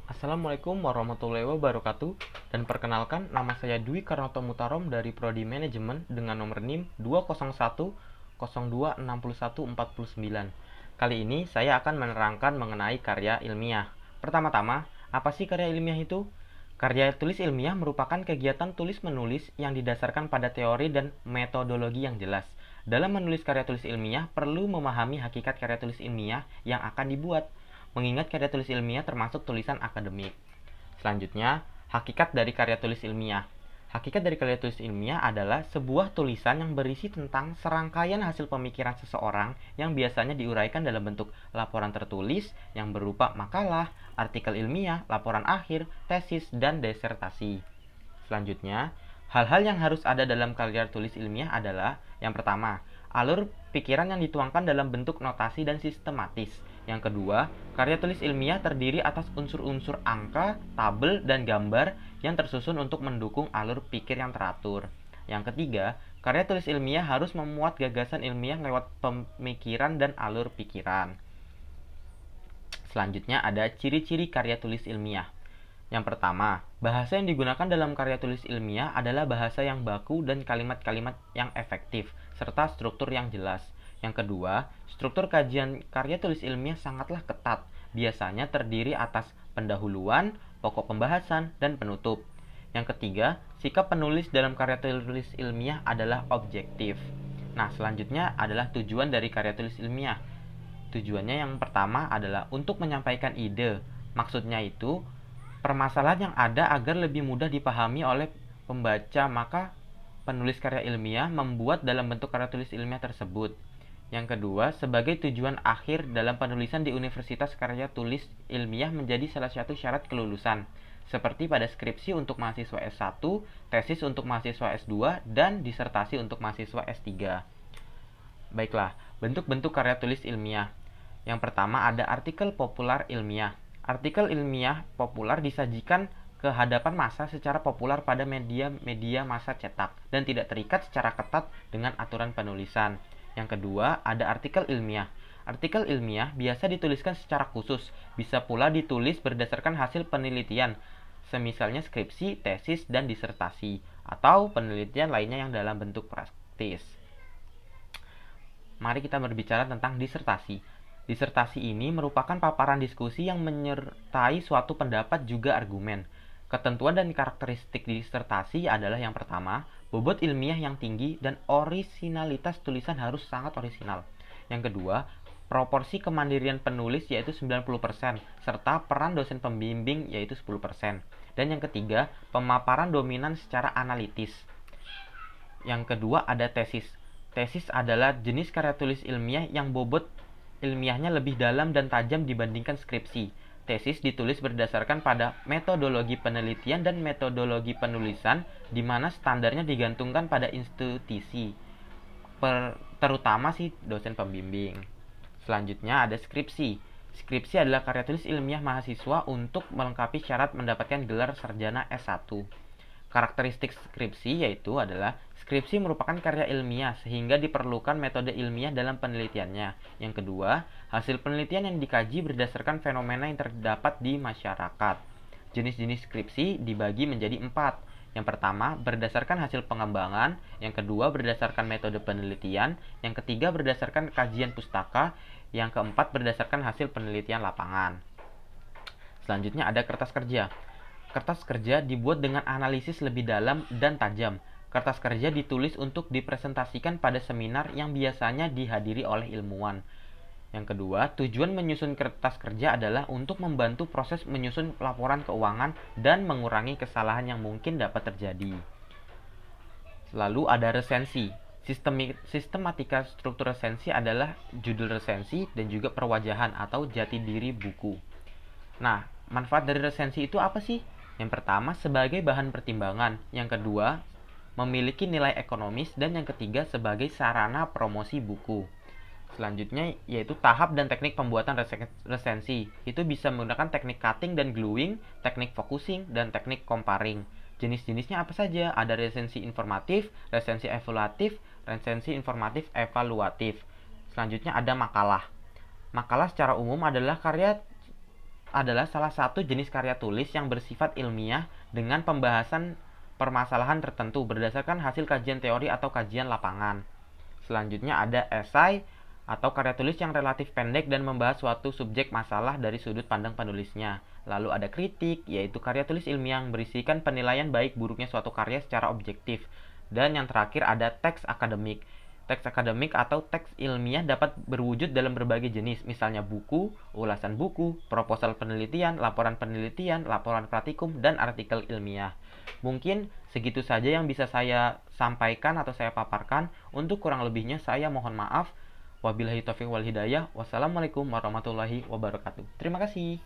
Assalamualaikum warahmatullahi wabarakatuh. Dan perkenalkan, nama saya Dwi Karnoto Mutarom dari Prodi Manajemen dengan nomor NIM 201 02614149. Kali ini saya akan menerangkan mengenai karya ilmiah. Pertama-tama, apa sih karya ilmiah itu? Karya tulis ilmiah merupakan kegiatan tulis-menulis yang didasarkan pada teori dan metodologi yang jelas. Dalam menulis karya tulis ilmiah, perlu memahami hakikat karya tulis ilmiah yang akan dibuat, mengingat karya tulis ilmiah termasuk tulisan akademik. Selanjutnya, hakikat dari karya tulis ilmiah. Hakikat dari karya tulis ilmiah adalah sebuah tulisan yang berisi tentang serangkaian hasil pemikiran seseorang yang biasanya diuraikan dalam bentuk laporan tertulis yang berupa makalah, artikel ilmiah, laporan akhir, tesis, dan disertasi. Selanjutnya, hal-hal yang harus ada dalam karya tulis ilmiah adalah yang pertama, alur pikiran yang dituangkan dalam bentuk notasi dan sistematis. Yang kedua, karya tulis ilmiah terdiri atas unsur-unsur angka, tabel, dan gambar yang tersusun untuk mendukung alur pikir yang teratur. Yang ketiga, karya tulis ilmiah harus memuat gagasan ilmiah lewat pemikiran dan alur pikiran. Selanjutnya ada ciri-ciri karya tulis ilmiah. Yang pertama, bahasa yang digunakan dalam karya tulis ilmiah adalah bahasa yang baku dan kalimat-kalimat yang efektif, serta struktur yang jelas. Yang kedua, struktur kajian karya tulis ilmiah sangatlah ketat, biasanya terdiri atas pendahuluan, pokok pembahasan, dan penutup. Yang ketiga, sikap penulis dalam karya tulis ilmiah adalah objektif. Nah, selanjutnya adalah tujuan dari karya tulis ilmiah. Tujuannya yang pertama adalah untuk menyampaikan ide. Maksudnya itu, permasalahan yang ada agar lebih mudah dipahami oleh pembaca, maka penulis karya ilmiah membuat dalam bentuk karya tulis ilmiah tersebut. Yang kedua, sebagai tujuan akhir dalam penulisan di universitas, karya tulis ilmiah menjadi salah satu syarat kelulusan, seperti pada skripsi untuk mahasiswa S1, tesis untuk mahasiswa S2, dan disertasi untuk mahasiswa S3. Baiklah, bentuk-bentuk karya tulis ilmiah. Yang pertama ada artikel populer ilmiah. Artikel ilmiah populer disajikan ke hadapan massa secara populer pada media-media massa cetak dan tidak terikat secara ketat dengan aturan penulisan. Yang kedua, ada artikel ilmiah. Artikel ilmiah biasa dituliskan secara khusus, bisa pula ditulis berdasarkan hasil penelitian, semisalnya skripsi, tesis, dan disertasi, atau penelitian lainnya yang dalam bentuk praktis. Mari kita berbicara tentang disertasi. Disertasi ini merupakan paparan diskusi yang menyertai suatu pendapat juga argumen. Ketentuan dan karakteristik disertasi adalah yang pertama, bobot ilmiah yang tinggi dan orisinalitas tulisan harus sangat orisinal. Yang kedua, proporsi kemandirian penulis yaitu 90%, serta peran dosen pembimbing yaitu 10%. Dan yang ketiga, pemaparan dominan secara analitis. Yang kedua ada tesis. Tesis adalah jenis karya tulis ilmiah yang bobot ilmiahnya lebih dalam dan tajam dibandingkan skripsi. Tesis ditulis berdasarkan pada metodologi penelitian dan metodologi penulisan, di mana standarnya digantungkan pada institusi, terutama si dosen pembimbing. Selanjutnya ada skripsi. Skripsi adalah karya tulis ilmiah mahasiswa untuk melengkapi syarat mendapatkan gelar sarjana S1. Karakteristik skripsi yaitu adalah skripsi merupakan karya ilmiah sehingga diperlukan metode ilmiah dalam penelitiannya. Yang kedua, hasil penelitian yang dikaji berdasarkan fenomena yang terdapat di masyarakat. Jenis-jenis skripsi dibagi menjadi 4. Yang pertama, berdasarkan hasil pengembangan. Yang kedua, berdasarkan metode penelitian. Yang ketiga, berdasarkan kajian pustaka. Yang keempat, berdasarkan hasil penelitian lapangan. Selanjutnya ada kertas kerja. Kertas kerja dibuat dengan analisis lebih dalam dan tajam. Kertas kerja ditulis untuk dipresentasikan pada seminar yang biasanya dihadiri oleh ilmuwan. Yang kedua, tujuan menyusun kertas kerja adalah untuk membantu proses menyusun laporan keuangan dan mengurangi kesalahan yang mungkin dapat terjadi. Lalu ada resensi. Sistematika struktur resensi adalah judul resensi dan juga perwajahan atau jati diri buku. Nah, manfaat dari resensi itu apa sih? Yang pertama, sebagai bahan pertimbangan. Yang kedua, memiliki nilai ekonomis. Dan yang ketiga, sebagai sarana promosi buku. Selanjutnya, yaitu tahap dan teknik pembuatan resensi. Itu bisa menggunakan teknik cutting dan gluing, teknik focusing, dan teknik comparing. Jenis-jenisnya apa saja? Ada resensi informatif, resensi evaluatif, resensi informatif evaluatif. Selanjutnya ada makalah. Makalah secara umum adalah karya adalah salah satu jenis karya tulis yang bersifat ilmiah dengan pembahasan permasalahan tertentu berdasarkan hasil kajian teori atau kajian lapangan. Selanjutnya ada esai atau karya tulis yang relatif pendek dan membahas suatu subjek masalah dari sudut pandang penulisnya. Lalu ada kritik, yaitu karya tulis ilmiah yang berisikan penilaian baik buruknya suatu karya secara objektif. Dan yang terakhir ada teks akademik. Teks akademik atau teks ilmiah dapat berwujud dalam berbagai jenis, misalnya buku, ulasan buku, proposal penelitian, laporan praktikum, dan artikel ilmiah. Mungkin segitu saja yang bisa saya sampaikan atau saya paparkan. Untuk kurang lebihnya saya mohon maaf. Wabillahi taufiq wal hidayah. Wassalamualaikum warahmatullahi wabarakatuh. Terima kasih.